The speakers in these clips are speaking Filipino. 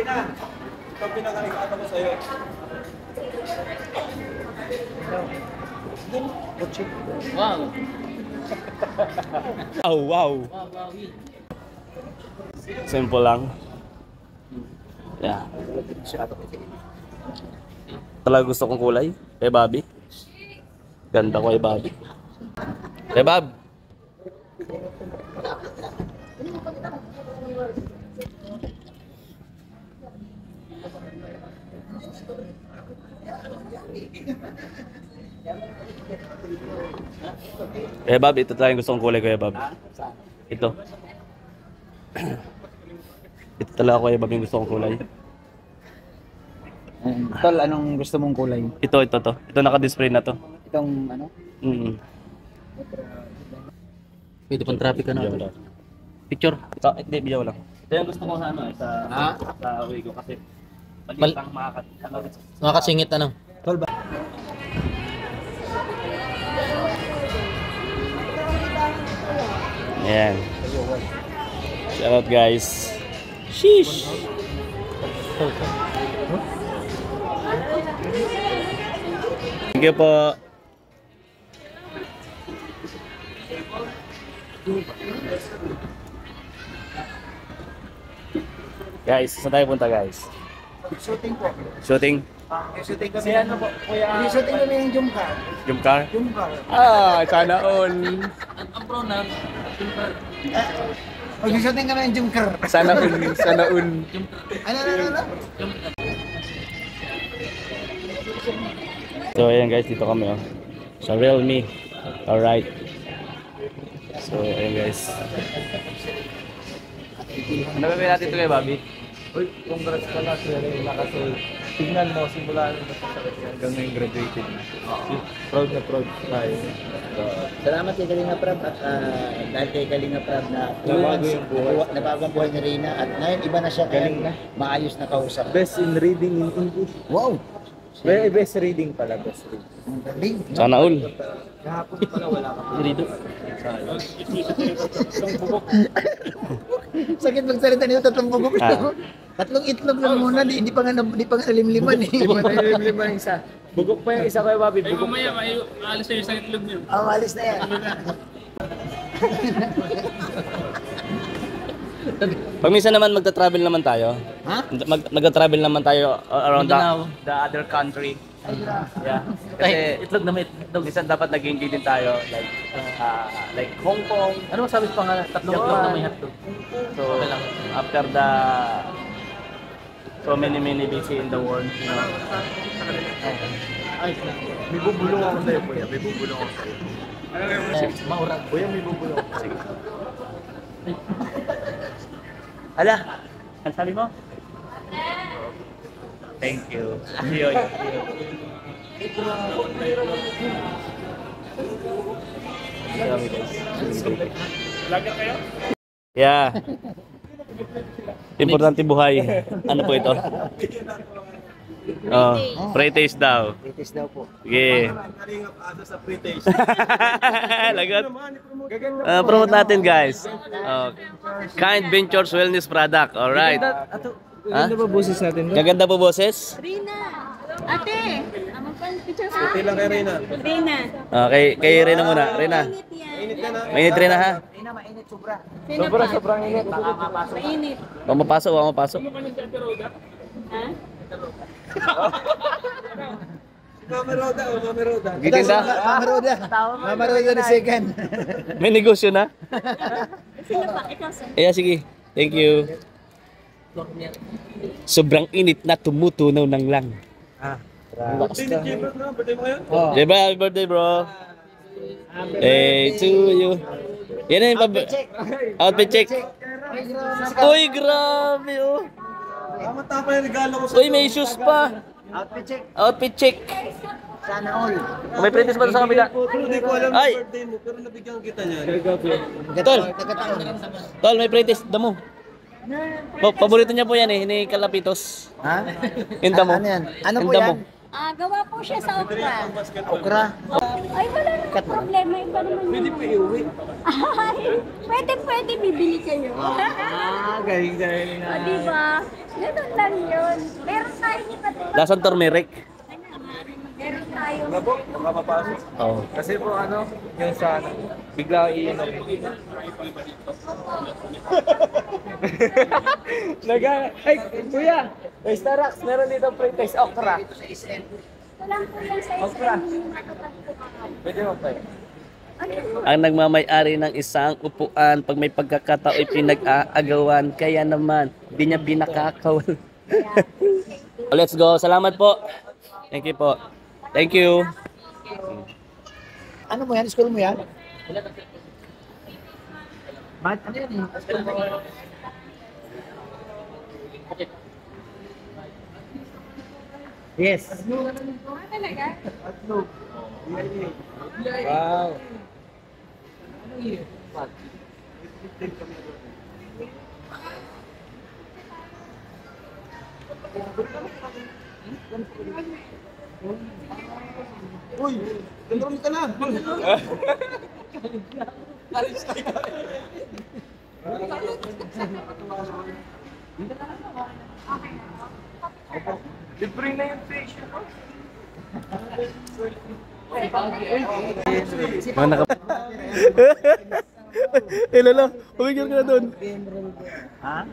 Ito pinakaligatan ko sa'yo. Wow. Oh, wow. Simple lang. Yeah. Talaga gusto kong kulay. Kay Bobby. Ganda ko kay Bobby. Kay Bob. Kaya Bob, ito talaga gusto kong kulay, Kuya Bob. Ito. Ito talaga, Kuya Bob, yung gusto kong kulay. Tol, anong gusto mong kulay? Ito to. Ito naka-display na to. Itong ano? Pwede pang traffic ka na. Picture. Ito, hindi, biyaw lang. Ito yung gusto ko sa ano, sa way ko kasi maliit ang Makakasingit ano? Tol ba? Ayan. Shout out guys. Sheesh. Thank you po. Guys, saan tayo punta guys? Shooting po. Shooting? Shooting kami. Ano po, kuya? Shooting kami yung jump car. Jump car? Jump car. Ah, sana all. Ang pronoun, Mag-shooting kami yung jump car. Sana all. Sana all. Ano? So ayan guys, dito kami oh. Sa Realme. Alright. So ayan guys. Ano ba natin ito kay Bobby? Uy, congrats ka na Sir Reyna kasi tingnan mo, simula nung nasasakit hanggang ngayon graduated na. Proud na proud tayo. Salamat kay Kalinga Prab at dahil kay Kalinga Prab na Nabago yung buhay. nabago ang buhay ni Reyna at ngayon iba na siya kaya maayos na kausap. Best in reading in English. Wow! Best reading pala, best reading. Ang galing. Sana all. Kahapon pala wala ka pa. Dito. Sakit magsalita nito, tatlong bugok Ah. ito. Tatlong itlog lang muna, hindi pa nga limliman eh. Di ba tayo yung lima isa? Bugok pa yung isa kayo, Bobby. ay Bugok mamaya, pa. maalis na yung sa itlog niyo. Awalis na yan. Pag minsan naman magta-travel naman tayo. Ha? Nagta-travel naman tayo around Mindanao. the other country. Yeah. Kasi itlog na may itlog. Minsan dapat nag-enjoy din tayo. Like Hong Kong. Ano masabi pa nga? Tatlong Japan. itlog na may hotdog. So, after the so many busy in the world, you know. Ay, may bubulong ako sa'yo, kuya. May bubulong ako sa'yo. Maurag. Kuya, may bubulong ako sa'yo. Ala, ang sabi mo? Thank you. Yun. Grabe guys. Lagat kayo? Yeah. Importante buhay. Ano po ito? Oh, pre-taste daw. Itis daw po. Sige. Kalingap asa sa pre-taste. Lagot. Gaganda. Promote natin guys. Kind Ventures Wellness Product. Alright. Gaganda ba boses natin? Gaganda po boses? Rina! Ate! Magpa-picture ka? Okay lang kay Reyna. Rina! Okay, kay Rena muna. Rena. Mainit yan. Mainit ka na. Mainit Rena ha. Ina, mainit sobra. Sino Sobra, pa? sobrang init. Mainit. Huwag mapasok, huwag mapasok. Ha? Mama Roda, Mama Roda. Gitinda. Mama Roda ni second. May negosyo na. Sino pa? Ikaw sir. Yeah, sige. Thank you. Sobrang init na tumutunaw ng lang. Birthday ni Gilbert na, birthday mo ngayon? Oh. Diba, happy birthday bro. Hey to you. Yan na yung outfit check. Uy, grabe oh. Tama-tama yung regalo ko sa Uy, may shoes pa. Outfit check. Outfit check. Sana all. May pretties pa sa kabila. Pero hindi ko alam Ay. yung birthday mo, pero nabigyan kita niyan. Tol. Nagkataon. Tol, may pretties. Damo. Paborito niya po yan eh, ni Kalapitos. Ha? Yung damo. Ano yan? Ano Yung po damo. yan? Gawa po siya sa okra. Okra. Ay, wala namang problema. Iba naman yun. Pwede po iuwi. Pwede, bibili kayo. Galing O, diba? Ganun lang yun. Meron tayo ni Patrick. Lasang turmeric. Meron tayo. Ano po? Baka mapasok. Oo. Kasi po ano, yung sa ano, bigla iinom. Ay, kuya! May Starbucks, meron dito pre-taste okra. Walang kulang sa Okra. isa. Pwede mo pa Ang nagmamay-ari ng isang upuan pag may pagkakatao'y pinag-aagawan. Kaya naman, di niya pinakakawal. Let's go. Salamat po. Thank you po. Thank you. Ano mo yan? School mo yan? Ano yan? Yes. Talaga? Wow. Uy, dalawin ka na. Libre na yung facial ko. Mga naka... Lolo, umigil ka na doon. Ha?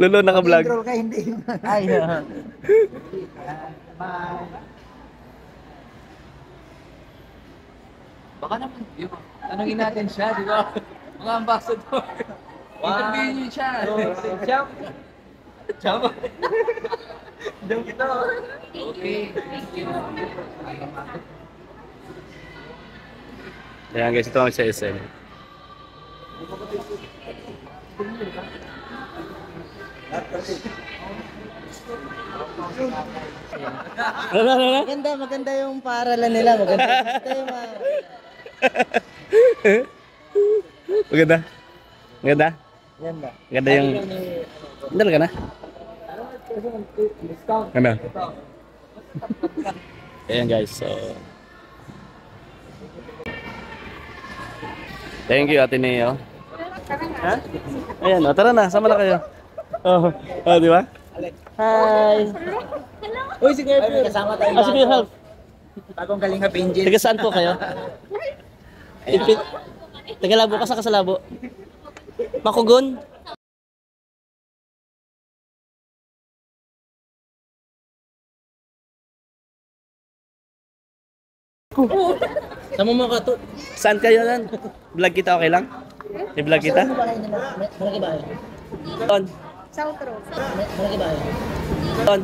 Lolo, naka-vlog. Enroll ka, hindi. Ay, bye. Baka naman, yun. Tanungin natin siya, di ba? Mga ambassador. Interviewin niyo siya. Jump! Jump! Jump kita! Okay. Ayan guys, ito ang sa SM. Ano? Maganda yung paaralan nila. Maganda yung sistema. Maganda? Maganda? Ganda. Maganda yung... Dala ka na? Ano? Ayan guys, so... Thank you, Ate Neo. Ha? Ayan, tara na, sama na kayo. Oh, di ba? Hi! Uy, sige. Kasama tayo. Sige, help. Bagong galing ka Pinjin. Taga saan po kayo? Taga Labo ka sa Labo? Makugon? Sama mo ka to. Saan kayo nan? Vlog kita, okay lang? I-vlog kita? Malaki ba? On. South Road. Malaki ba? On.